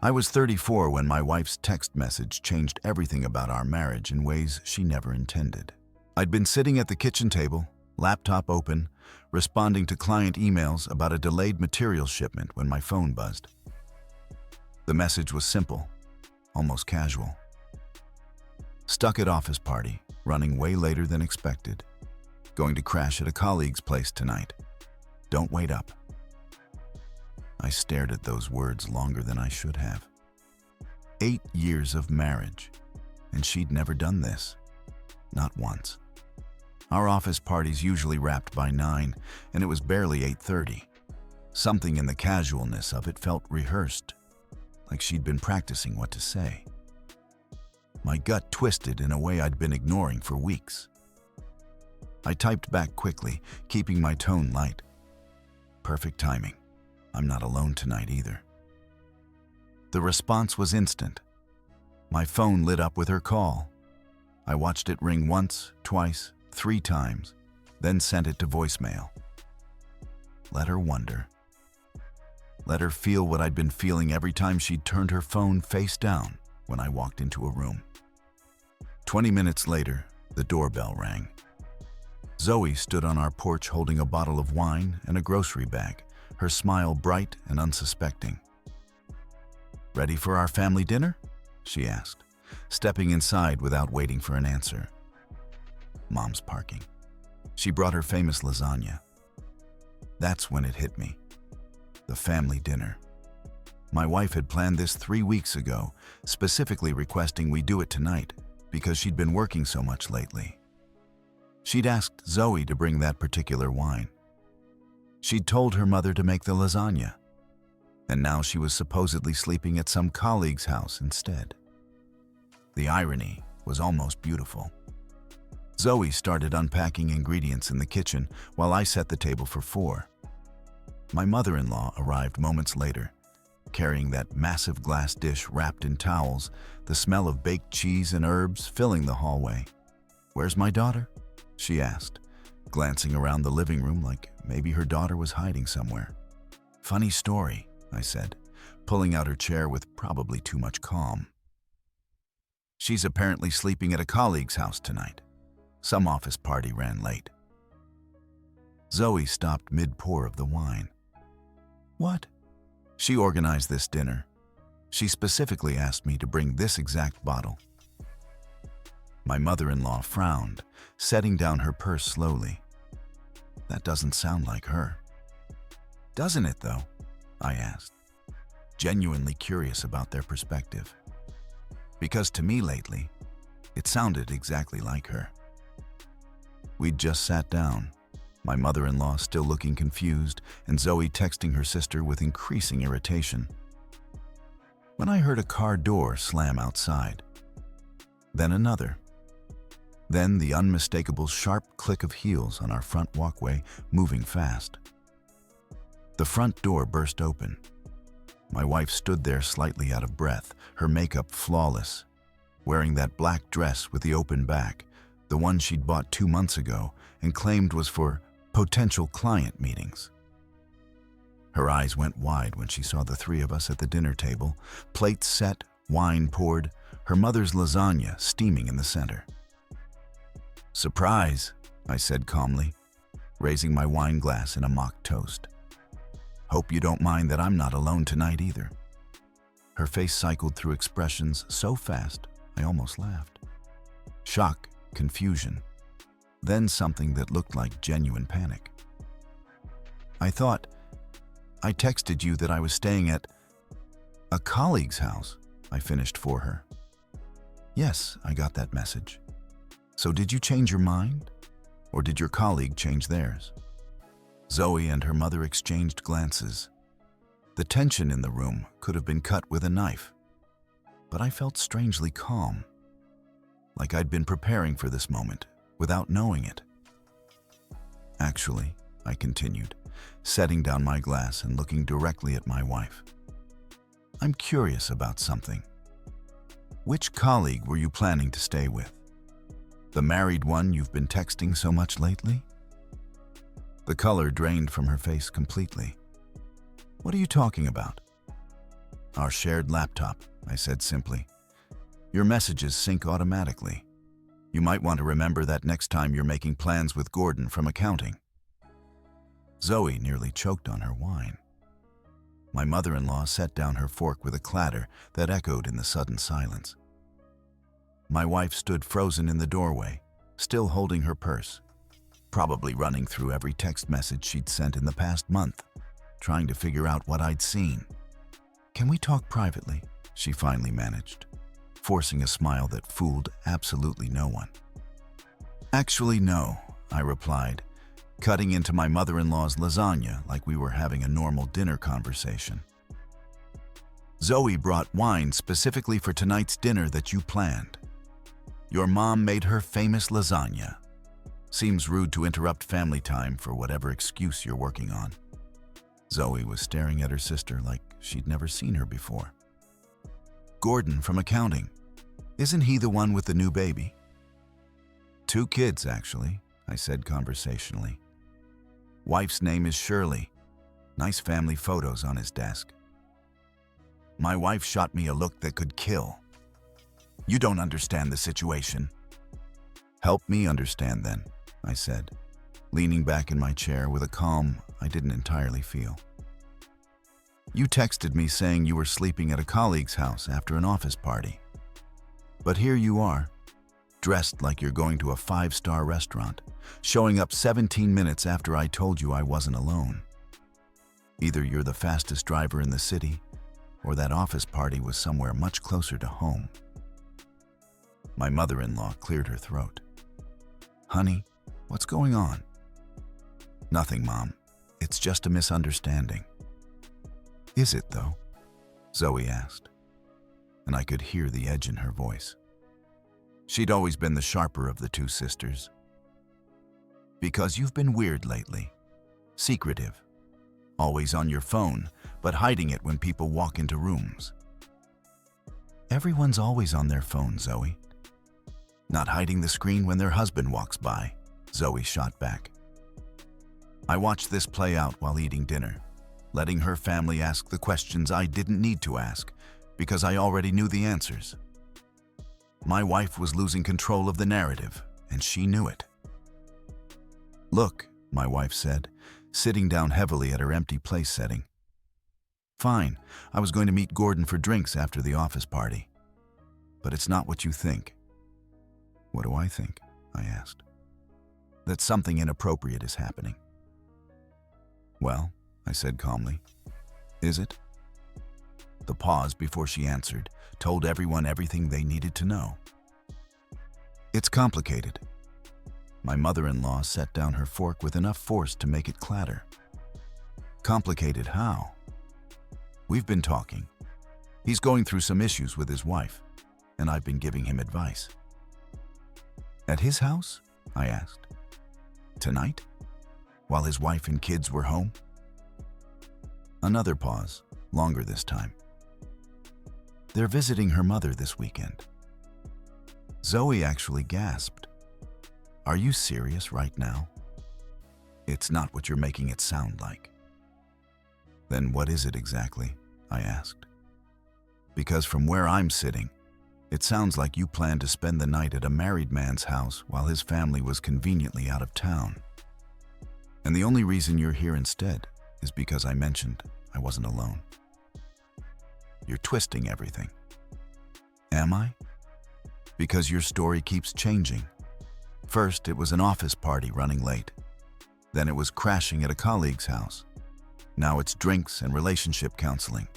I was 34 when my wife's text message changed everything about our marriage in ways she never intended. I'd been sitting at the kitchen table, laptop open, responding to client emails about a delayed material shipment when my phone buzzed. The message was simple, almost casual. Stuck at office party, running way later than expected. Going to crash at a colleague's place tonight. Don't wait up. I stared at those words longer than I should have. 8 years of marriage, and she'd never done this. Not once. Our office parties usually wrapped by 9, and it was barely 8:30. Something in the casualness of it felt rehearsed, like she'd been practicing what to say. My gut twisted in a way I'd been ignoring for weeks. I typed back quickly, keeping my tone light. Perfect timing. I'm not alone tonight either. The response was instant. My phone lit up with her call. I watched it ring once, twice, 3 times, then sent it to voicemail. Let her wonder. Let her feel what I'd been feeling every time she'd turned her phone face down when I walked into a room. 20 minutes later, the doorbell rang. Zoe stood on our porch holding a bottle of wine and a grocery bag, her smile bright and unsuspecting. "Ready for our family dinner?" she asked, stepping inside without waiting for an answer. Mom's parking. She brought her famous lasagna. That's when it hit me. The family dinner. My wife had planned this 3 weeks ago, specifically requesting we do it tonight because she'd been working so much lately. She'd asked Zoe to bring that particular wine. She'd told her mother to make the lasagna, and now she was supposedly sleeping at some colleague's house instead. The irony was almost beautiful. Zoe started unpacking ingredients in the kitchen while I set the table for 4. My mother-in-law arrived moments later, carrying that massive glass dish wrapped in towels, the smell of baked cheese and herbs filling the hallway. "Where's my daughter?" she asked, glancing around the living room like maybe her daughter was hiding somewhere. "Funny story," I said, pulling out her chair with probably too much calm. "She's apparently sleeping at a colleague's house tonight. Some office party ran late." Zoe stopped mid-pour of the wine. "What?" "She organized this dinner. She specifically asked me to bring this exact bottle." My mother-in-law frowned, setting down her purse slowly. "That doesn't sound like her." "Doesn't it, though?" I asked, genuinely curious about their perspective. Because to me lately, it sounded exactly like her. We'd just sat down, my mother-in-law still looking confused and Zoe texting her sister with increasing irritation, when I heard a car door slam outside. Then another. Then the unmistakable sharp click of heels on our front walkway moving fast. The front door burst open. My wife stood there slightly out of breath, her makeup flawless, wearing that black dress with the open back, the one she'd bought 2 months ago and claimed was for potential client meetings. Her eyes went wide when she saw the 3 of us at the dinner table, plates set, wine poured, her mother's lasagna steaming in the center. "Surprise," I said calmly, raising my wine glass in a mock toast. "Hope you don't mind that I'm not alone tonight either." Her face cycled through expressions so fast, I almost laughed. Shock, confusion, then something that looked like genuine panic. I texted you that I was staying at a colleague's house," I finished for her. "Yes, I got that message. So did you change your mind? Or did your colleague change theirs?" Zoe and her mother exchanged glances. The tension in the room could have been cut with a knife, but I felt strangely calm, like I'd been preparing for this moment without knowing it. "Actually," I continued, setting down my glass and looking directly at my wife, "I'm curious about something. Which colleague were you planning to stay with? The married one you've been texting so much lately?" The color drained from her face completely. "What are you talking about?" Our shared laptop, I said simply. Your messages sync automatically. You might want to remember that next time you're making plans with Gordon from accounting. Zoe nearly choked on her wine. My mother-in-law set down her fork with a clatter that echoed in the sudden silence. My wife stood frozen in the doorway, still holding her purse, probably running through every text message she'd sent in the past month, trying to figure out what I'd seen. "Can we talk privately?" she finally managed, forcing a smile that fooled absolutely no one. "Actually, no," I replied, cutting into my mother-in-law's lasagna like we were having a normal dinner conversation. "Zoe brought wine specifically for tonight's dinner that you planned. Your mom made her famous lasagna. Seems rude to interrupt family time for whatever excuse you're working on." Zoe was staring at her sister like she'd never seen her before. "Gordon from accounting. Isn't he the one with the new baby?" "2 kids, actually," I said conversationally. "Wife's name is Shirley. Nice family photos on his desk." My wife shot me a look that could kill. "You don't understand the situation." "Help me understand then," I said, leaning back in my chair with a calm I didn't entirely feel. "You texted me saying you were sleeping at a colleague's house after an office party. But here you are, dressed like you're going to a 5-star restaurant, showing up 17 minutes after I told you I wasn't alone. Either you're the fastest driver in the city, or that office party was somewhere much closer to home." My mother-in-law cleared her throat. "Honey, what's going on?" "Nothing, Mom. It's just a misunderstanding." "Is it, though?" Zoe asked, and I could hear the edge in her voice. She'd always been the sharper of the 2 sisters. "Because you've been weird lately. Secretive. Always on your phone, but hiding it when people walk into rooms." "Everyone's always on their phone, Zoe." "Not hiding the screen when their husband walks by," Zoe shot back. I watched this play out while eating dinner, letting her family ask the questions I didn't need to ask because I already knew the answers. My wife was losing control of the narrative, and she knew it. "Look," my wife said, sitting down heavily at her empty place setting. "Fine, I was going to meet Gordon for drinks after the office party. But it's not what you think." "What do I think?" I asked. "That something inappropriate is happening." "Well," I said calmly, "is it?" The pause before she answered told everyone everything they needed to know. "It's complicated." My mother-in-law set down her fork with enough force to make it clatter. "Complicated how?" "We've been talking. He's going through some issues with his wife, and I've been giving him advice." "At his house?" I asked. "Tonight? While his wife and kids were home?" Another pause, longer this time. "They're visiting her mother this weekend." Zoe actually gasped. "Are you serious right now?" "It's not what you're making it sound like." "Then what is it exactly?" I asked. "Because from where I'm sitting, it sounds like you planned to spend the night at a married man's house while his family was conveniently out of town. And the only reason you're here instead is because I mentioned I wasn't alone." "You're twisting everything." "Am I?" "Because your story keeps changing. First, it was an office party running late. Then it was crashing at a colleague's house. Now it's drinks and relationship counseling.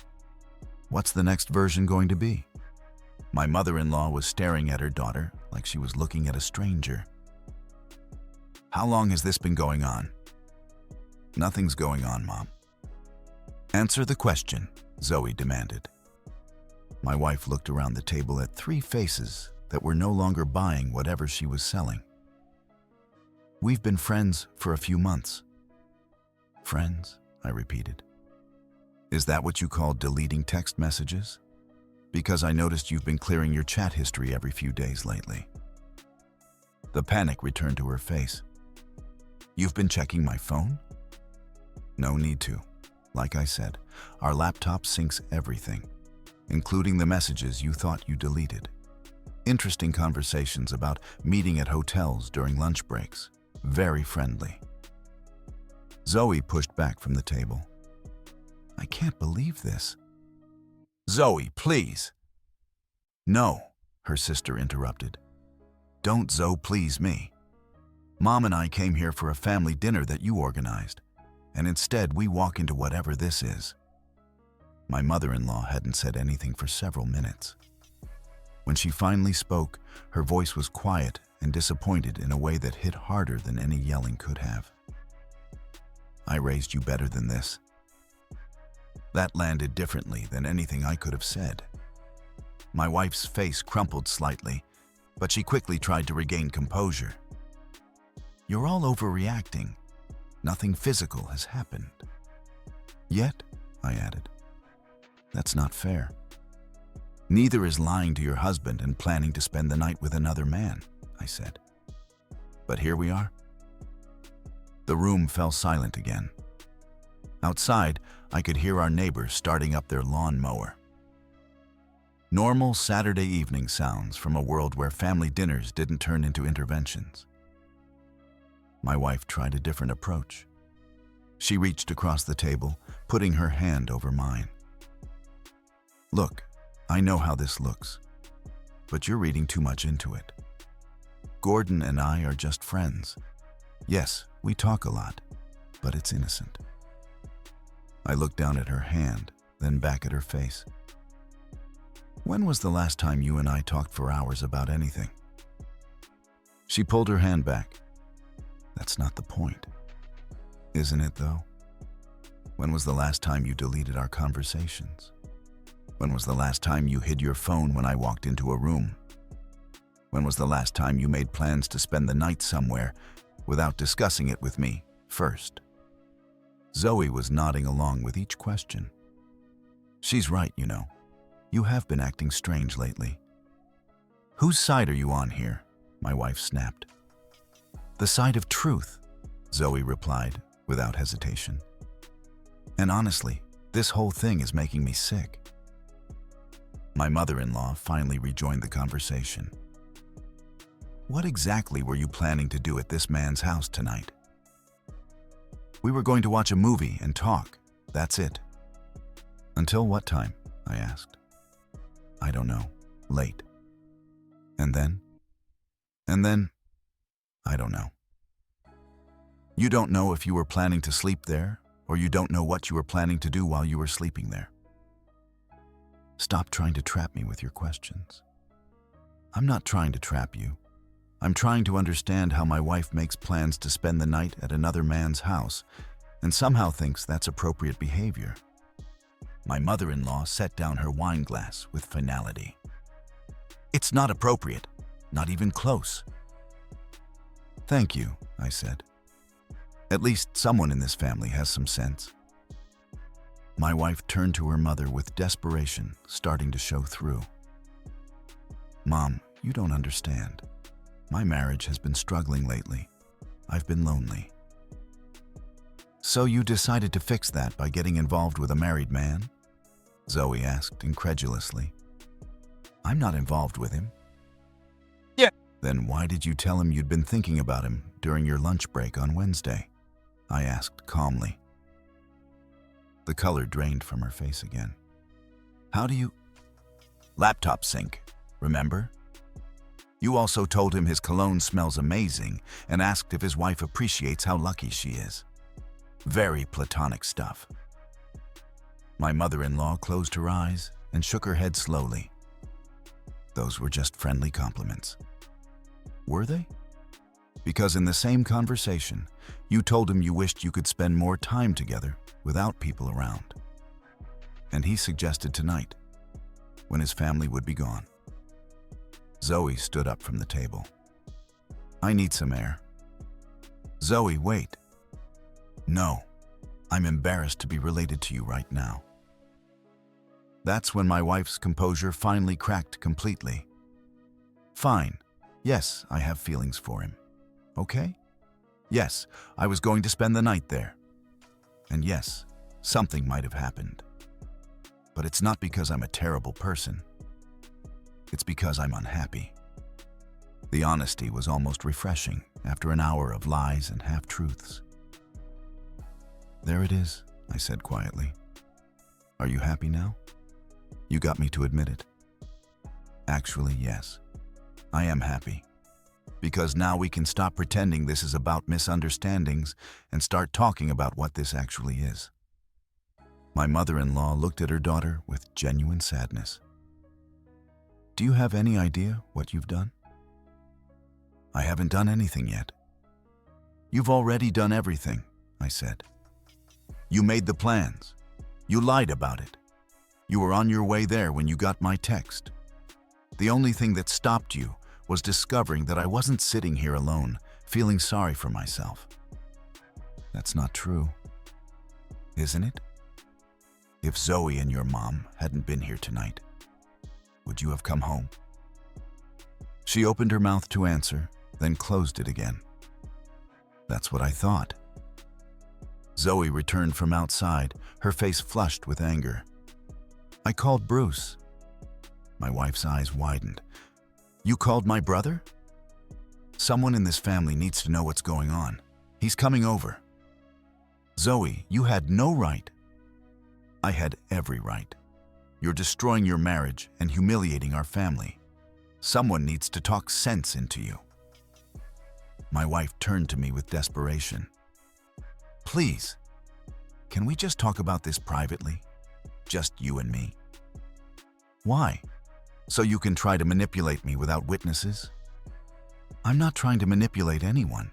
What's the next version going to be?" My mother-in-law was staring at her daughter like she was looking at a stranger. "How long has this been going on?" "Nothing's going on, Mom." "Answer the question," Zoe demanded. My wife looked around the table at 3 faces that were no longer buying whatever she was selling. "We've been friends for a few months." "Friends?" I repeated. "Is that what you call deleting text messages? Because I noticed you've been clearing your chat history every few days lately." The panic returned to her face. "You've been checking my phone?" "No need to. Like I said, our laptop syncs everything. including the messages you thought you deleted. Interesting conversations about meeting at hotels during lunch breaks. Very friendly. Zoe pushed back from the table. I can't believe this. Zoe, please. No, her sister interrupted. Don't Zoe please me. Mom and I came here for a family dinner that you organized, and instead we walk into whatever this is. My mother-in-law hadn't said anything for several minutes. When she finally spoke, her voice was quiet and disappointed in a way that hit harder than any yelling could have. I raised you better than this. That landed differently than anything I could have said. My wife's face crumpled slightly, but she quickly tried to regain composure. You're all overreacting. Nothing physical has happened. Yet, I added. That's not fair. Neither is lying to your husband and planning to spend the night with another man, I said. But here we are. The room fell silent again. Outside, I could hear our neighbors starting up their lawn mower. Normal Saturday evening sounds from a world where family dinners didn't turn into interventions. My wife tried a different approach. She reached across the table, putting her hand over mine. Look, I know how this looks, but you're reading too much into it. Gordon and I are just friends. Yes, we talk a lot, but it's innocent. I looked down at her hand, then back at her face. When was the last time you and I talked for hours about anything? She pulled her hand back. That's not the point. Isn't it, though? When was the last time you deleted our conversations? When was the last time you hid your phone when I walked into a room? When was the last time you made plans to spend the night somewhere without discussing it with me first? Zoe was nodding along with each question. She's right, you know. You have been acting strange lately. Whose side are you on here? My wife snapped. The side of truth, Zoe replied without hesitation. And honestly, this whole thing is making me sick. My mother-in-law finally rejoined the conversation. What exactly were you planning to do at this man's house tonight? We were going to watch a movie and talk. That's it. Until what time? I asked. I don't know. Late. And then? And then? I don't know. You don't know if you were planning to sleep there, or you don't know what you were planning to do while you were sleeping there. Stop trying to trap me with your questions. I'm not trying to trap you. I'm trying to understand how my wife makes plans to spend the night at another man's house and somehow thinks that's appropriate behavior. My mother-in-law set down her wine glass with finality. It's not appropriate, not even close. Thank you, I said. At least someone in this family has some sense. My wife turned to her mother with desperation starting to show through. Mom, you don't understand. My marriage has been struggling lately. I've been lonely. So you decided to fix that by getting involved with a married man? Zoe asked incredulously. I'm not involved with him. Yeah. Then why did you tell him you'd been thinking about him during your lunch break on Wednesday? I asked calmly. The color drained from her face again. How do you... Laptop sync, remember? You also told him his cologne smells amazing and asked if his wife appreciates how lucky she is. Very platonic stuff. My mother-in-law closed her eyes and shook her head slowly. Those were just friendly compliments. Were they? Because in the same conversation, you told him you wished you could spend more time together without people around. And he suggested tonight, when his family would be gone. Zoe stood up from the table. I need some air. Zoe, wait. No, I'm embarrassed to be related to you right now. That's when my wife's composure finally cracked completely. Fine. Yes, I have feelings for him. Okay? Yes, I was going to spend the night there. And yes, something might have happened. But it's not because I'm a terrible person. It's because I'm unhappy. The honesty was almost refreshing after an hour of lies and half-truths. "There it is," I said quietly. "Are you happy now? You got me to admit it." "Actually, yes. I am happy. Because now we can stop pretending this is about misunderstandings and start talking about what this actually is." My mother-in-law looked at her daughter with genuine sadness. "Do you have any idea what you've done?" "I haven't done anything yet." "You've already done everything," I said. "You made the plans. You lied about it. You were on your way there when you got my text. The only thing that stopped you was discovering that I wasn't sitting here alone, feeling sorry for myself." "That's not true, isn't it? If Zoe and your mom hadn't been here tonight, would you have come home?" She opened her mouth to answer, then closed it again. "That's what I thought." Zoe returned from outside, her face flushed with anger. "I called Bruce." My wife's eyes widened. "You called my brother?" "Someone in this family needs to know what's going on. He's coming over." "Zoe, you had no right." "I had every right. You're destroying your marriage and humiliating our family. Someone needs to talk sense into you." My wife turned to me with desperation. "Please, can we just talk about this privately? Just you and me." "Why? So you can try to manipulate me without witnesses?" "I'm not trying to manipulate anyone."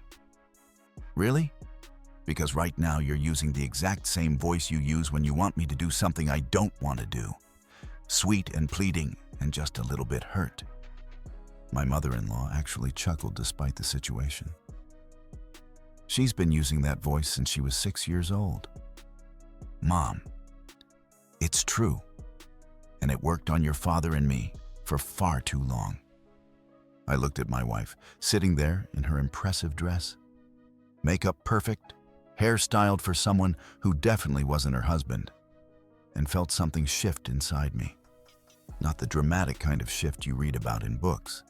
"Really? Because right now you're using the exact same voice you use when you want me to do something I don't want to do. Sweet and pleading and just a little bit hurt." My mother-in-law actually chuckled despite the situation. "She's been using that voice since she was 6 years old." "Mom, it's true. And it worked on your father and me for far too long." I looked at my wife, sitting there in her impressive dress. Makeup perfect, hair styled for someone who definitely wasn't her husband, and felt something shift inside me. Not the dramatic kind of shift you read about in books,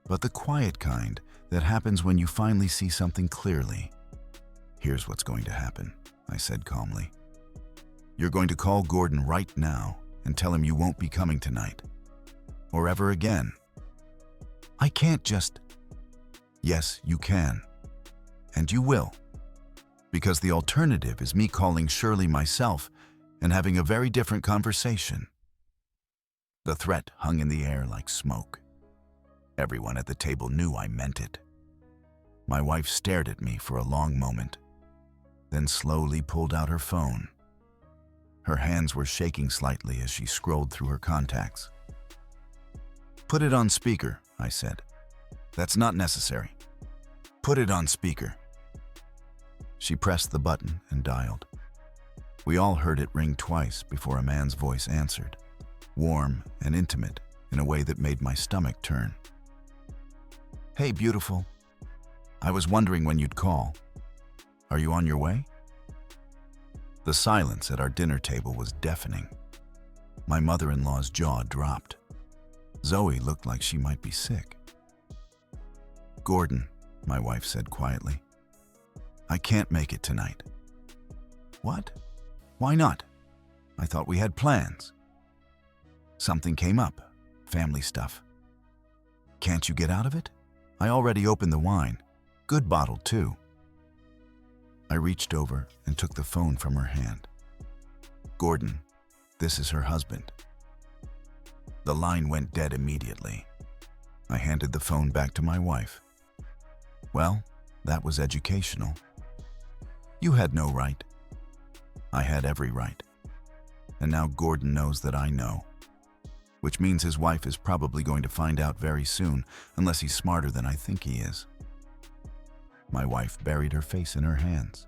but the quiet kind that happens when you finally see something clearly. "Here's what's going to happen," I said calmly. "You're going to call Gordon right now and tell him you won't be coming tonight. Or ever again." "I can't just..." "Yes, you can. And you will. Because the alternative is me calling Shirley myself and having a very different conversation." The threat hung in the air like smoke. Everyone at the table knew I meant it. My wife stared at me for a long moment, then slowly pulled out her phone. Her hands were shaking slightly as she scrolled through her contacts. "Put it on speaker," I said. "That's not necessary. Put it on speaker." She pressed the button and dialed. We all heard it ring twice before a man's voice answered, warm and intimate in a way that made my stomach turn. "Hey, beautiful. I was wondering when you'd call. Are you on your way?" The silence at our dinner table was deafening. My mother-in-law's jaw dropped. Zoe looked like she might be sick. "Gordon," my wife said quietly, "I can't make it tonight." "What? Why not? I thought we had plans." "Something came up. Family stuff." "Can't you get out of it? I already opened the wine. Good bottle, too." I reached over and took the phone from her hand. "Gordon, this is her husband." The line went dead immediately. I handed the phone back to my wife. Well, that was educational. You had no right. I had every right. And now Gordon knows that I know. Which means his wife is probably going to find out very soon, unless he's smarter than I think he is. My wife buried her face in her hands.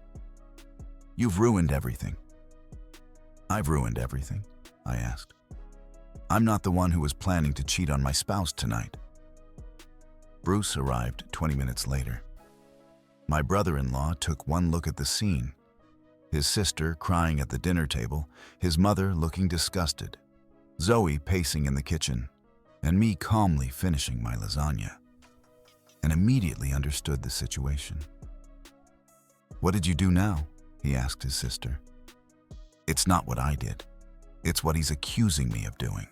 "You've ruined everything." "I've ruined everything?" I asked. "I'm not the one who was planning to cheat on my spouse tonight." Bruce arrived 20 minutes later. My brother-in-law took one look at the scene. His sister crying at the dinner table, his mother looking disgusted, Zoe pacing in the kitchen, and me calmly finishing my lasagna, and immediately understood the situation. "What did you do now?" he asked his sister. "It's not what I did. It's what he's accusing me of doing."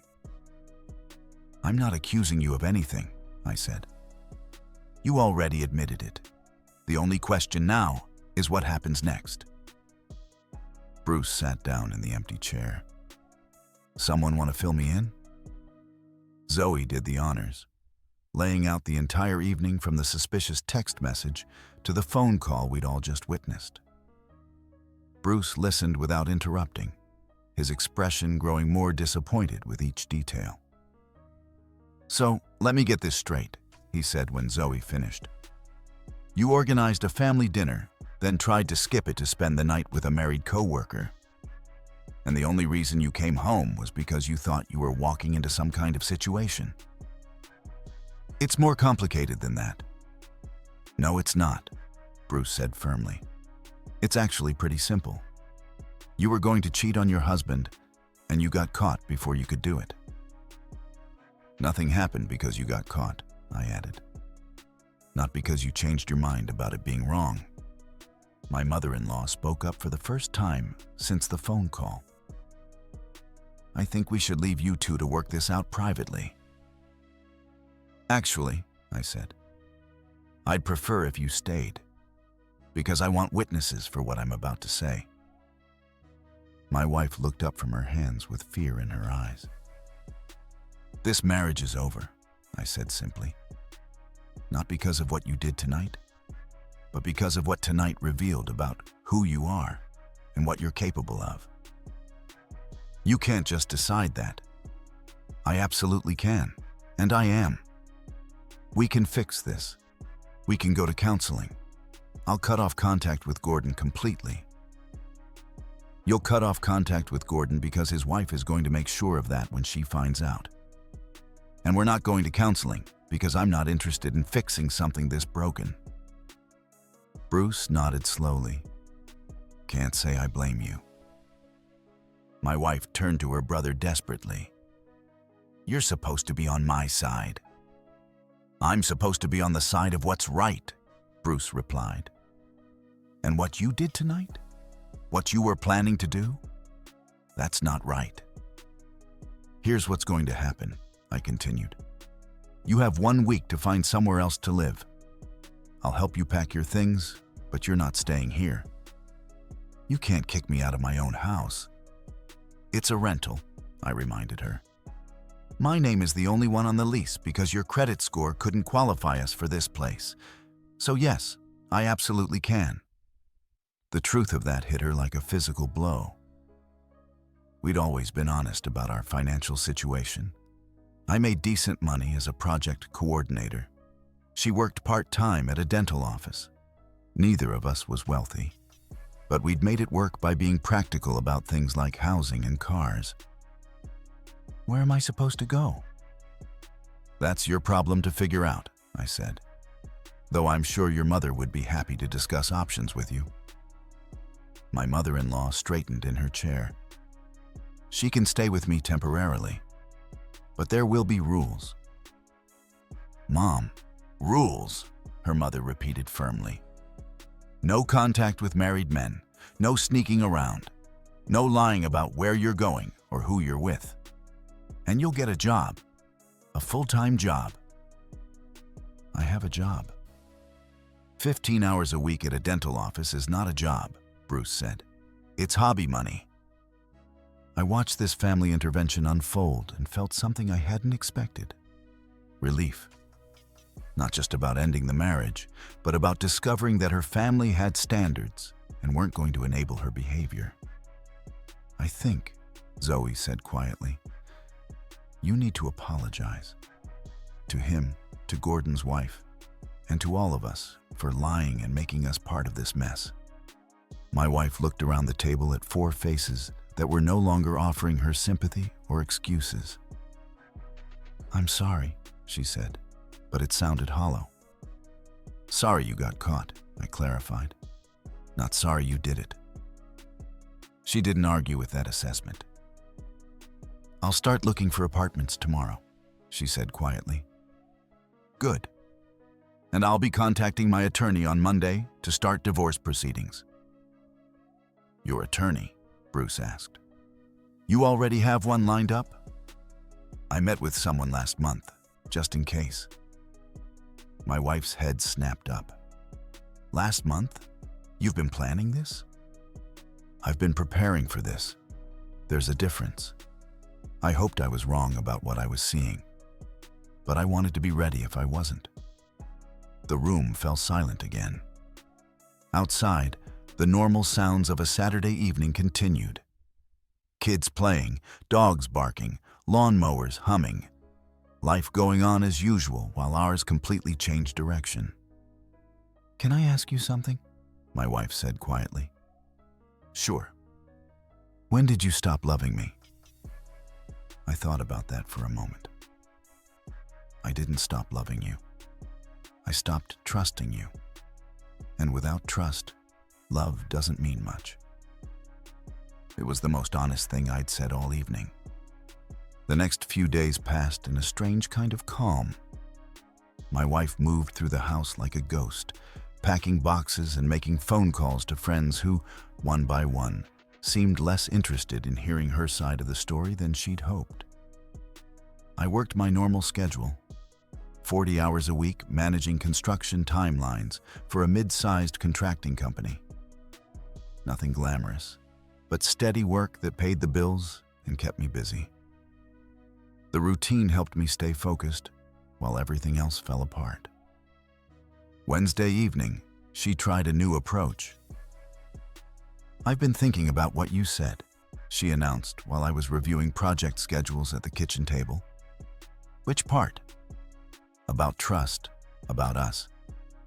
"I'm not accusing you of anything," I said. "You already admitted it. The only question now is what happens next." Bruce sat down in the empty chair. "Someone want to fill me in?" Zoe did the honors, laying out the entire evening from the suspicious text message to the phone call we'd all just witnessed. Bruce listened without interrupting, his expression growing more disappointed with each detail. "So, let me get this straight," he said when Zoe finished. "You organized a family dinner, then tried to skip it to spend the night with a married coworker. And the only reason you came home was because you thought you were walking into some kind of situation." "It's more complicated than that." "No, it's not," Bruce said firmly. "It's actually pretty simple. You were going to cheat on your husband, and you got caught before you could do it." "Nothing happened because you got caught," I added. "Not because you changed your mind about it being wrong." My mother-in-law spoke up for the first time since the phone call. "I think we should leave you two to work this out privately." "Actually," I said, "I'd prefer if you stayed, because I want witnesses for what I'm about to say." My wife looked up from her hands with fear in her eyes. "This marriage is over," I said simply. "Not because of what you did tonight, but because of what tonight revealed about who you are and what you're capable of. You can't just decide that. I absolutely can, and I am. We can fix this. We can go to counseling. I'll cut off contact with Gordon completely." "You'll cut off contact with Gordon because his wife is going to make sure of that when she finds out. And we're not going to counseling because I'm not interested in fixing something this broken." Bruce nodded slowly. "Can't say I blame you." My wife turned to her brother desperately. "You're supposed to be on my side." "I'm supposed to be on the side of what's right," Bruce replied. "And what you did tonight? What you were planning to do? That's not right." "Here's what's going to happen," I continued. "You have 1 week to find somewhere else to live. I'll help you pack your things, but you're not staying here. You can't kick me out of my own house." "It's a rental," I reminded her. "My name is the only one on the lease because your credit score couldn't qualify us for this place. So yes, I absolutely can." The truth of that hit her like a physical blow. We'd always been honest about our financial situation. I made decent money as a project coordinator. She worked part-time at a dental office. Neither of us was wealthy, but we'd made it work by being practical about things like housing and cars. "Where am I supposed to go?" "That's your problem to figure out," I said, "though I'm sure your mother would be happy to discuss options with you." My mother-in-law straightened in her chair. "She can stay with me temporarily, but there will be rules." "Mom, rules," her mother repeated firmly. "No contact with married men, no sneaking around, no lying about where you're going or who you're with. And you'll get a job, a full-time job." "I have a job." 15 hours a week at a dental office is not a job," Bruce said. "It's hobby money." I watched this family intervention unfold and felt something I hadn't expected. Relief. Not just about ending the marriage, but about discovering that her family had standards and weren't going to enable her behavior. "I think," Zoe said quietly, "you need to apologize. To him, to Gordon's wife, and to all of us for lying and making us part of this mess." My wife looked around the table at 4 faces that were no longer offering her sympathy or excuses. "I'm sorry," she said, but it sounded hollow. "Sorry you got caught," I clarified. "Not sorry you did it." She didn't argue with that assessment. I'll start looking for apartments tomorrow, she said quietly. Good. And I'll be contacting my attorney on Monday to start divorce proceedings. Your attorney? Bruce asked. You already have one lined up? I met with someone last month, just in case. My wife's head snapped up. Last month? You've been planning this? I've been preparing for this. There's a difference. I hoped I was wrong about what I was seeing, but I wanted to be ready if I wasn't. The room fell silent again. Outside, the normal sounds of a Saturday evening continued. Kids playing, dogs barking, lawnmowers humming. Life going on as usual while ours completely changed direction. Can I ask you something? My wife said quietly. Sure. When did you stop loving me? I thought about that for a moment. I didn't stop loving you. I stopped trusting you. And without trust, love doesn't mean much. It was the most honest thing I'd said all evening. The next few days passed in a strange kind of calm. My wife moved through the house like a ghost, packing boxes and making phone calls to friends who, one by one, seemed less interested in hearing her side of the story than she'd hoped. I worked my normal schedule, 40 hours a week managing construction timelines for a mid-sized contracting company. Nothing glamorous, but steady work that paid the bills and kept me busy. The routine helped me stay focused while everything else fell apart. Wednesday evening, she tried a new approach. I've been thinking about what you said, she announced while I was reviewing project schedules at the kitchen table. Which part? About trust, about us.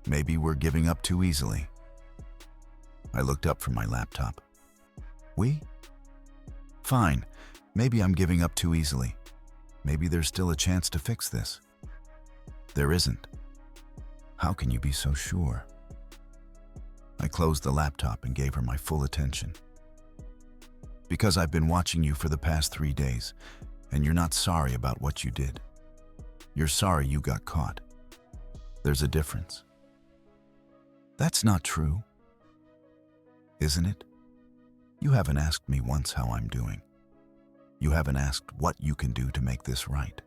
Maybe we're giving up too easily. I looked up from my laptop. We? Fine, maybe I'm giving up too easily. Maybe there's still a chance to fix this. There isn't. How can you be so sure? I closed the laptop and gave her my full attention. Because I've been watching you for the past 3 days, and you're not sorry about what you did. You're sorry you got caught. There's a difference. That's not true. Isn't it? You haven't asked me once how I'm doing. You haven't asked what you can do to make this right.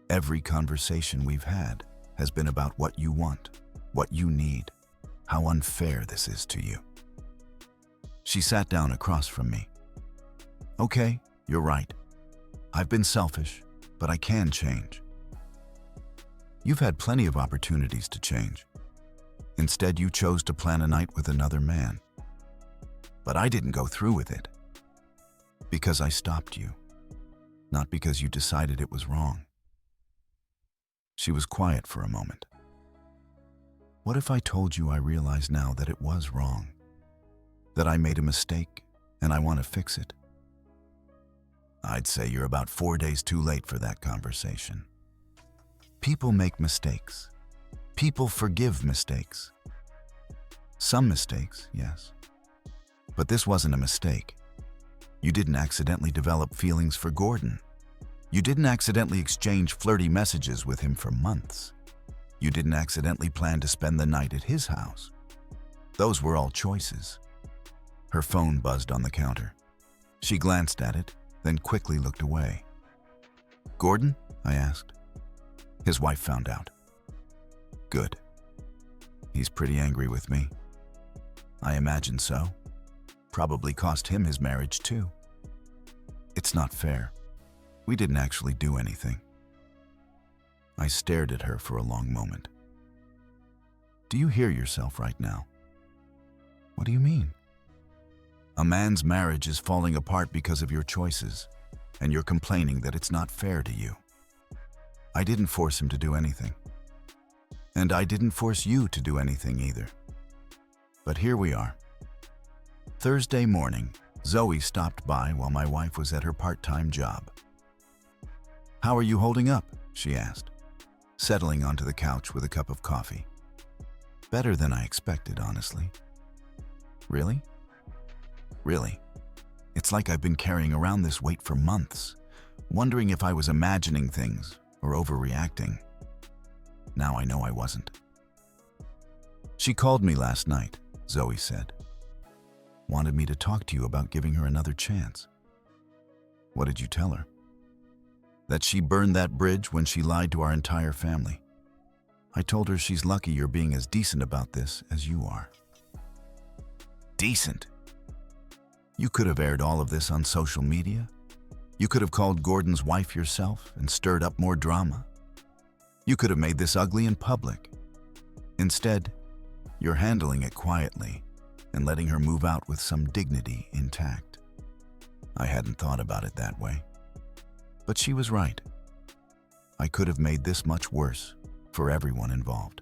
Every conversation we've had has been about what you want, what you need, how unfair this is to you. She sat down across from me. Okay, you're right. I've been selfish, but I can change. You've had plenty of opportunities to change. Instead, you chose to plan a night with another man. But I didn't go through with it. Because I stopped you, not because you decided it was wrong. She was quiet for a moment. What if I told you I realize now that it was wrong? That I made a mistake and I want to fix it? I'd say you're about 4 days too late for that conversation. People make mistakes. People forgive mistakes. Some mistakes, yes. But this wasn't a mistake. You didn't accidentally develop feelings for Gordon. You didn't accidentally exchange flirty messages with him for months. You didn't accidentally plan to spend the night at his house. Those were all choices. Her phone buzzed on the counter. She glanced at it, then quickly looked away. Gordon? I asked. His wife found out. Good. He's pretty angry with me. I imagine so. Probably cost him his marriage too. It's not fair. We didn't actually do anything. I stared at her for a long moment. Do you hear yourself right now? What do you mean? A man's marriage is falling apart because of your choices, and you're complaining that it's not fair to you. I didn't force him to do anything. And I didn't force you to do anything either. But here we are. Thursday morning, Zoe stopped by while my wife was at her part-time job. How are you holding up? She asked, settling onto the couch with a cup of coffee. Better than I expected, honestly. Really? Really. It's like I've been carrying around this weight for months, wondering if I was imagining things or overreacting. Now I know I wasn't. She called me last night, Zoe said. Wanted me to talk to you about giving her another chance. What did you tell her? That she burned that bridge when she lied to our entire family. I told her she's lucky you're being as decent about this as you are. Decent? You could have aired all of this on social media. You could have called Gordon's wife yourself and stirred up more drama. You could have made this ugly in public. Instead, you're handling it quietly and letting her move out with some dignity intact. I hadn't thought about it that way. But she was right. I could have made this much worse for everyone involved.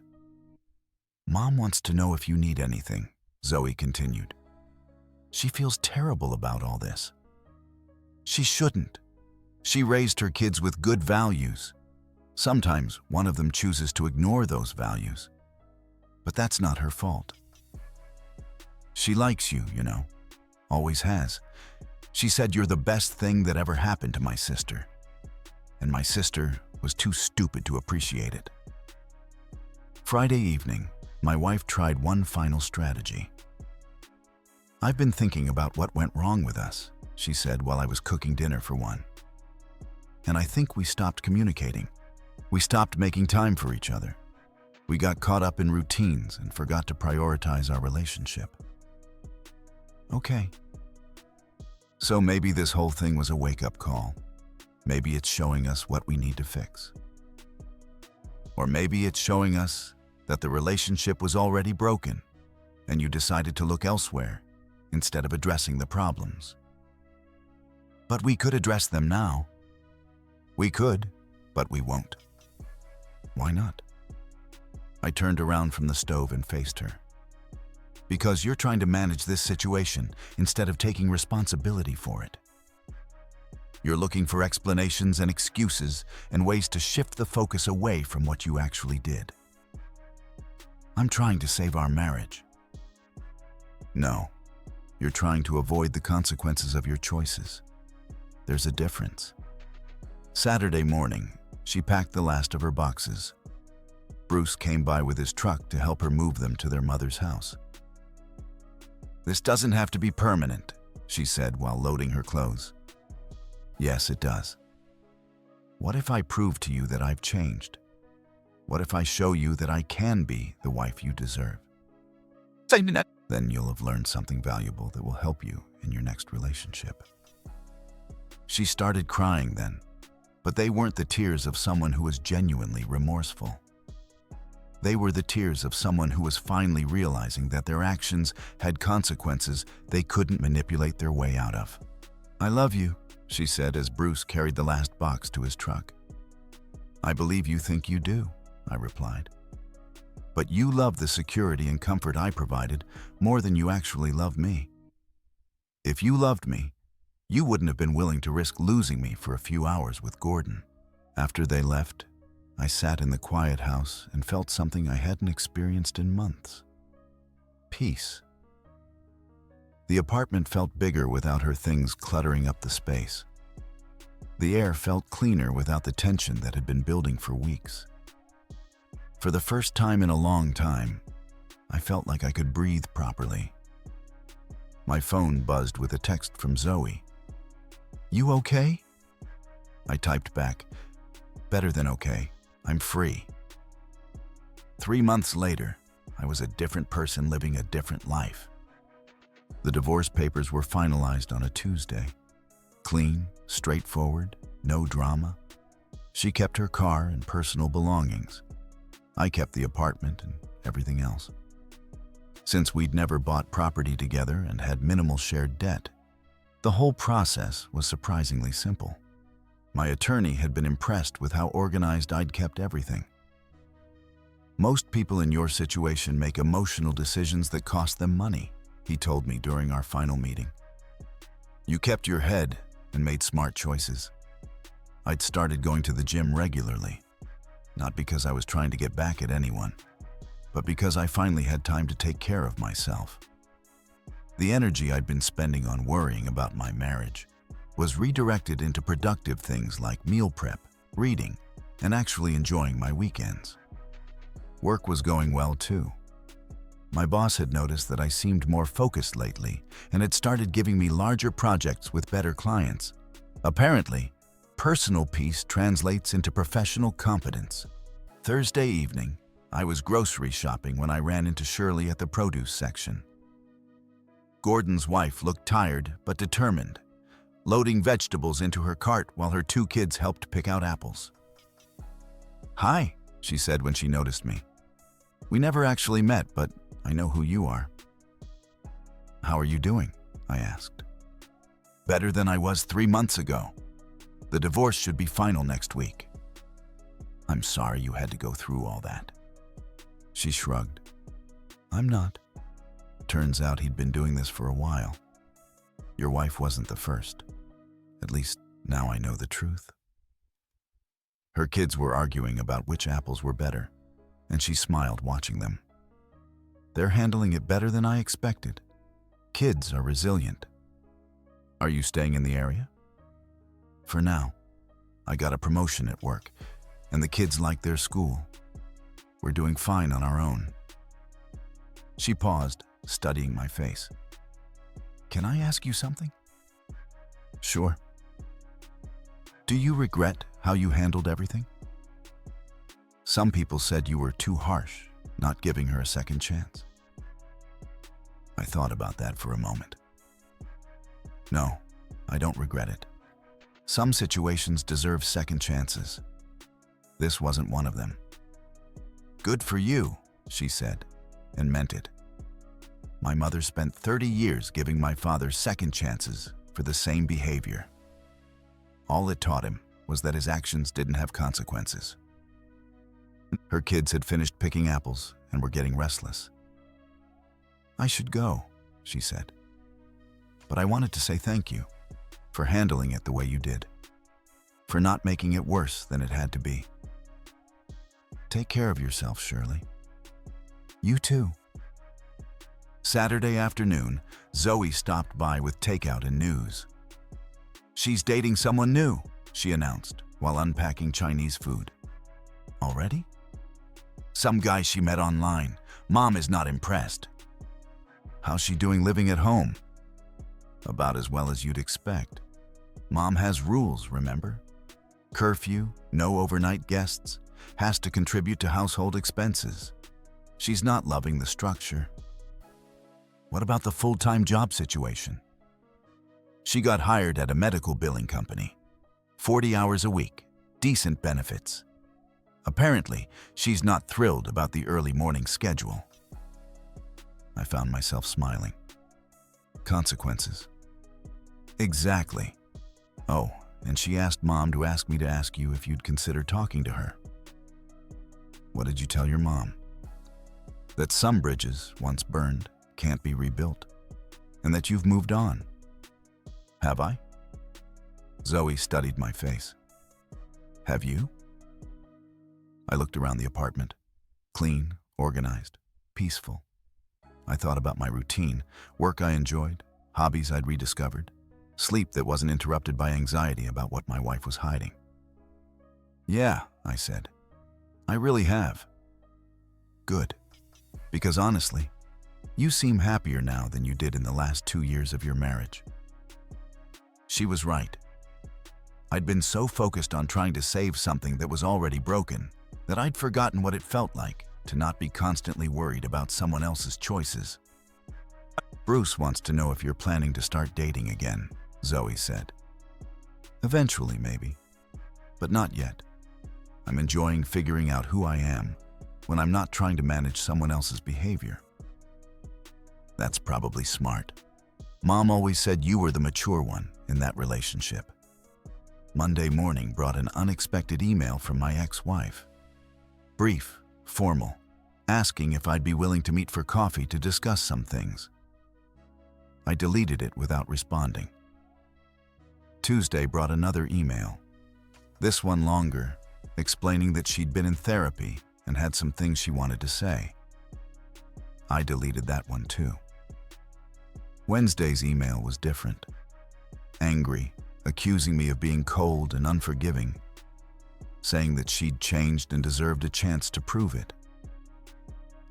Mom wants to know if you need anything, Zoe continued. She feels terrible about all this. She shouldn't. She raised her kids with good values. Sometimes one of them chooses to ignore those values. But that's not her fault. She likes you, you know. Always has. She said you're the best thing that ever happened to my sister. And my sister was too stupid to appreciate it. Friday evening, my wife tried one final strategy. I've been thinking about what went wrong with us, she said while I was cooking dinner for one. And I think we stopped communicating. We stopped making time for each other. We got caught up in routines and forgot to prioritize our relationship. Okay. So maybe this whole thing was a wake-up call. Maybe it's showing us what we need to fix. Or maybe it's showing us that the relationship was already broken and you decided to look elsewhere instead of addressing the problems. But we could address them now. We could, but we won't. Why not? I turned around from the stove and faced her. Because you're trying to manage this situation instead of taking responsibility for it. You're looking for explanations and excuses and ways to shift the focus away from what you actually did. I'm trying to save our marriage. No, you're trying to avoid the consequences of your choices. There's a difference. Saturday morning, she packed the last of her boxes. Bruce came by with his truck to help her move them to their mother's house. This doesn't have to be permanent, she said while loading her clothes. Yes, it does. What if I prove to you that I've changed? What if I show you that I can be the wife you deserve? Then you'll have learned something valuable that will help you in your next relationship. She started crying then, but they weren't the tears of someone who was genuinely remorseful. They were the tears of someone who was finally realizing that their actions had consequences they couldn't manipulate their way out of. I love you, she said as Bruce carried the last box to his truck. I believe you think you do, I replied. But you love the security and comfort I provided more than you actually love me. If you loved me, you wouldn't have been willing to risk losing me for a few hours with Gordon. After they left, I sat in the quiet house and felt something I hadn't experienced in months. Peace. The apartment felt bigger without her things cluttering up the space. The air felt cleaner without the tension that had been building for weeks. For the first time in a long time, I felt like I could breathe properly. My phone buzzed with a text from Zoe. You okay? I typed back, better than okay. I'm free. 3 months later, I was a different person living a different life. The divorce papers were finalized on a Tuesday. Clean, straightforward, no drama. She kept her car and personal belongings. I kept the apartment and everything else. Since we'd never bought property together and had minimal shared debt, the whole process was surprisingly simple. My attorney had been impressed with how organized I'd kept everything. Most people in your situation make emotional decisions that cost them money, he told me during our final meeting. You kept your head and made smart choices. I'd started going to the gym regularly, not because I was trying to get back at anyone, but because I finally had time to take care of myself. The energy I'd been spending on worrying about my marriage was redirected into productive things like meal prep, reading, and actually enjoying my weekends. Work was going well too. My boss had noticed that I seemed more focused lately and had started giving me larger projects with better clients. Apparently, personal peace translates into professional competence. Thursday evening, I was grocery shopping when I ran into Shirley at the produce section. Gordon's wife looked tired but determined, loading vegetables into her cart while her 2 kids helped pick out apples. "Hi," she said when she noticed me. "We never actually met, but I know who you are." "How are you doing?" I asked. "Better than I was 3 months ago. The divorce should be final next week." "I'm sorry you had to go through all that." She shrugged. "I'm not. Turns out he'd been doing this for a while. Your wife wasn't the first. At least now I know the truth." Her kids were arguing about which apples were better, and she smiled watching them. They're handling it better than I expected. Kids are resilient. "Are you staying in the area?" "For now. I got a promotion at work, and the kids like their school. We're doing fine on our own." She paused, studying my face. "Can I ask you something?" "Sure." "Do you regret how you handled everything? Some people said you were too harsh, not giving her a second chance." I thought about that for a moment. "No, I don't regret it. Some situations deserve second chances. This wasn't one of them." "Good for you," she said, and meant it. My mother spent 30 years giving my father second chances for the same behavior. All it taught him was that his actions didn't have consequences. Her kids had finished picking apples and were getting restless. "I should go," she said. "But I wanted to say thank you for handling it the way you did, for not making it worse than it had to be. Take care of yourself, Shirley." "You too." Saturday afternoon, Zoe stopped by with takeout and news. "She's dating someone new," she announced while unpacking Chinese food. "Already?" "Some guy she met online. Mom is not impressed." "How's she doing living at home?" "About as well as you'd expect. Mom has rules, remember? Curfew, no overnight guests, has to contribute to household expenses. She's not loving the structure." "What about the full-time job situation?" "She got hired at a medical billing company. 40 hours a week, decent benefits. Apparently, she's not thrilled about the early morning schedule." I found myself smiling. Consequences. Exactly. "Oh, and she asked Mom to ask me to ask you if you'd consider talking to her." "What did you tell your mom?" "That some bridges, once burned, can't be rebuilt, and that you've moved on." "Have I?" Zoe studied my face. "Have you?" I looked around the apartment. Clean, organized, peaceful. I thought about my routine, work I enjoyed, hobbies I'd rediscovered, sleep that wasn't interrupted by anxiety about what my wife was hiding. "Yeah," I said. "I really have." "Good. Because honestly, you seem happier now than you did in the last 2 years of your marriage." She was right. I'd been so focused on trying to save something that was already broken that I'd forgotten what it felt like to not be constantly worried about someone else's choices. "Bruce wants to know if you're planning to start dating again," Zoe said. "Eventually, maybe. But not yet. I'm enjoying figuring out who I am when I'm not trying to manage someone else's behavior." "That's probably smart. Mom always said you were the mature one in that relationship." Monday morning brought an unexpected email from my ex-wife. Brief, formal, asking if I'd be willing to meet for coffee to discuss some things. I deleted it without responding. Tuesday brought another email, this one longer, explaining that she'd been in therapy and had some things she wanted to say. I deleted that one too. Wednesday's email was different. Angry, accusing me of being cold and unforgiving, saying that she'd changed and deserved a chance to prove it.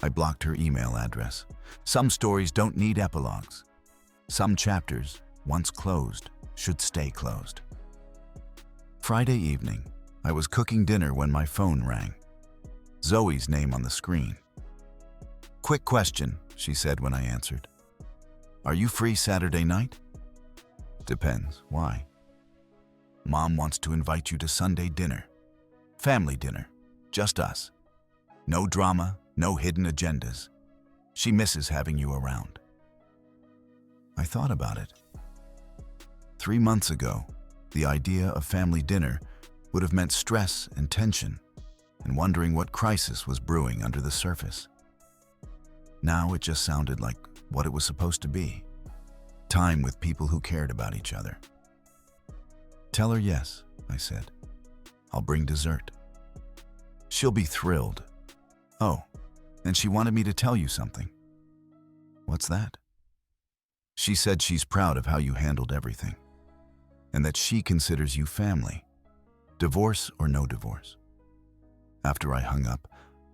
I blocked her email address. Some stories don't need epilogues. Some chapters, once closed, should stay closed. Friday evening, I was cooking dinner when my phone rang. Zoe's name on the screen. "Quick question," she said when I answered. "Are you free Saturday night?" "Depends. Why?" "Mom wants to invite you to Sunday dinner. Family dinner. Just us. No drama, no hidden agendas. She misses having you around." I thought about it. 3 months ago, the idea of family dinner would have meant stress and tension and wondering what crisis was brewing under the surface. Now it just sounded like what it was supposed to be. Time with people who cared about each other. "Tell her yes," I said. "I'll bring dessert. She'll be thrilled." "Oh, and she wanted me to tell you something." "What's that?" "She said she's proud of how you handled everything, and that she considers you family, divorce or no divorce." After I hung up,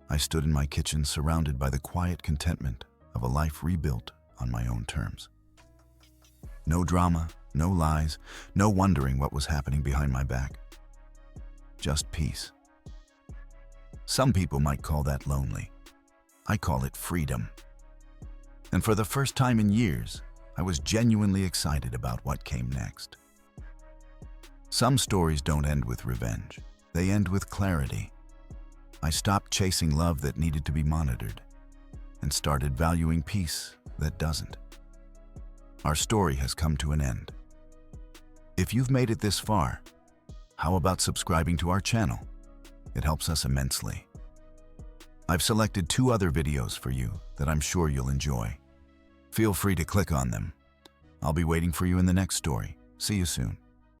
I stood in my kitchen surrounded by the quiet contentment of a life rebuilt on my own terms. No drama, no lies, no wondering what was happening behind my back. Just peace. Some people might call that lonely. I call it freedom. And for the first time in years, I was genuinely excited about what came next. Some stories don't end with revenge. They end with clarity. I stopped chasing love that needed to be monitored and started valuing peace that doesn't. Our story has come to an end. If you've made it this far, how about subscribing to our channel? It helps us immensely. I've selected 2 other videos for you that I'm sure you'll enjoy. Feel free to click on them. I'll be waiting for you in the next story. See you soon.